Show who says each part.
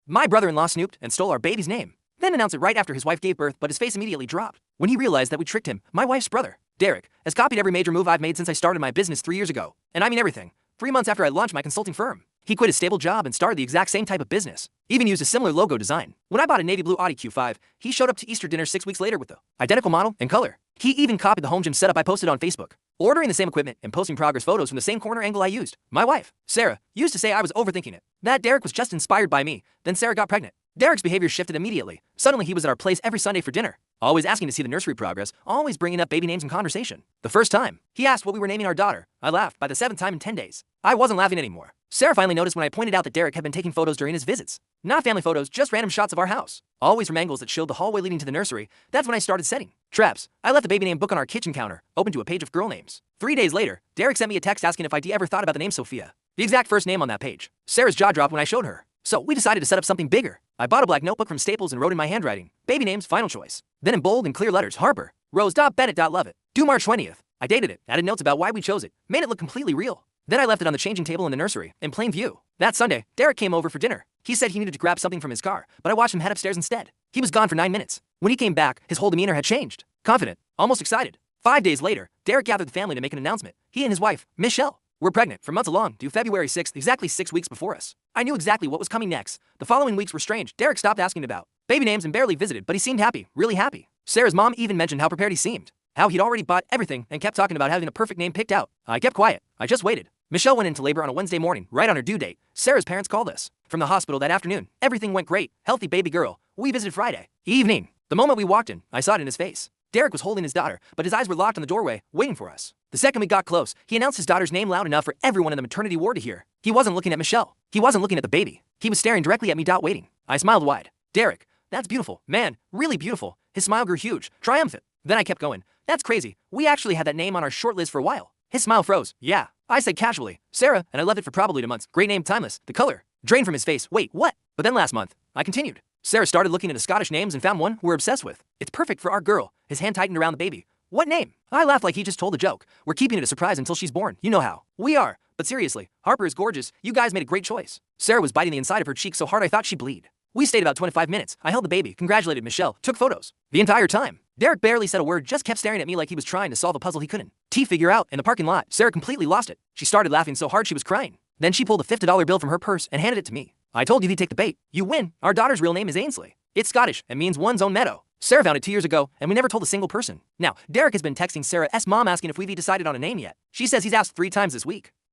Speaker 1: My brother-in-law snooped and stole our baby's name, then announced it right after his wife gave birth, but his face immediately dropped when he realized that we tricked him. My wife's brother, Derek, has copied every major move I've made since I started my business 3 years ago. And I mean everything. 3 months after I launched my consulting firm, he quit his stable job and started the exact same type of business. Even used a similar logo design. When I bought a navy blue Audi Q5, he showed up to Easter dinner 6 weeks later with the identical model and color. He even copied the home gym setup I posted on Facebook, ordering the same equipment and posting progress photos from the same corner angle I used. My wife, Sarah, used to say I was overthinking it, that Derek was just inspired by me. Then Sarah got pregnant. Derek's behavior shifted immediately. Suddenly he was at our place every Sunday for dinner, always asking to see the nursery progress, always bringing up baby names in conversation. The first time, he asked what we were naming our daughter. I laughed. By the 7th time in 10 days, I wasn't laughing anymore. Sarah finally noticed when I pointed out that Derek had been taking photos during his visits. Not family photos, just random shots of our house. Always from angles that showed the hallway leading to the nursery. That's when I started setting traps. I left the baby name book on our kitchen counter, open to a page of girl names. 3 days later, Derek sent me a text asking if I'd ever thought about the name Sophia. The exact first name on that page. Sarah's jaw dropped when I showed her. So we decided to set up something bigger. I bought a black notebook from Staples and wrote in my handwriting, baby names, final choice. Then in bold and clear letters, Harper, Rose.Bennett.Lovett, due March 20th. I dated it, added notes about why we chose it, made it look completely real. Then I left it on the changing table in the nursery, in plain view. That Sunday, Derek came over for dinner. He said he needed to grab something from his car, but I watched him head upstairs instead. He was gone for 9 minutes. When he came back, his whole demeanor had changed. Confident, almost excited. 5 days later, Derek gathered the family to make an announcement. He and his wife, Michelle, were pregnant for months along, due February 6th, exactly 6 weeks before us. I knew exactly what was coming next. The following weeks were strange. Derek stopped asking about baby names and barely visited, but he seemed happy, really happy. Sarah's mom even mentioned how prepared he seemed, how he'd already bought everything and kept talking about having a perfect name picked out. I kept quiet. I just waited. Michelle went into labor on a Wednesday morning, right on her due date. Sarah's parents called us from the hospital that afternoon. Everything went great. Healthy baby girl. We visited Friday evening. The moment we walked in, I saw it in his face. Derek was holding his daughter, but his eyes were locked on the doorway, waiting for us. The second we got close, he announced his daughter's name loud enough for everyone in the maternity ward to hear. He wasn't looking at Michelle. He wasn't looking at the baby. He was staring directly at me, waiting. I smiled wide. Derek, that's beautiful. Man, really beautiful. His smile grew huge, triumphant. Then I kept going. That's crazy. We actually had that name on our short list for a while. His smile froze. Yeah, I said casually. Sarah, and I left it for probably 2 months. Great name, timeless. The color drained from his face. Wait, what? But then last month, I continued. Sarah started looking into Scottish names and found one we're obsessed with. It's perfect for our girl. His hand tightened around the baby. What name? I laughed like he just told a joke. We're keeping it a surprise until she's born. You know how. We are. But seriously, Harper is gorgeous. You guys made a great choice. Sarah was biting the inside of her cheek so hard I thought she'd bleed. We stayed about 25 minutes. I held the baby, congratulated Michelle, took photos. The entire time, Derek barely said a word, just kept staring at me like he was trying to solve a puzzle he couldn't figure out. In the parking lot, Sarah completely lost it. She started laughing so hard she was crying. Then she pulled a $50 bill from her purse and handed it to me. I told you he'd take the bait. You win. Our daughter's real name is Ainsley. It's Scottish and means one's own meadow. Sarah found it 2 years ago, and we never told a single person. Now, Derek has been texting Sarah's mom asking if we've decided on a name yet. She says he's asked 3 times this week.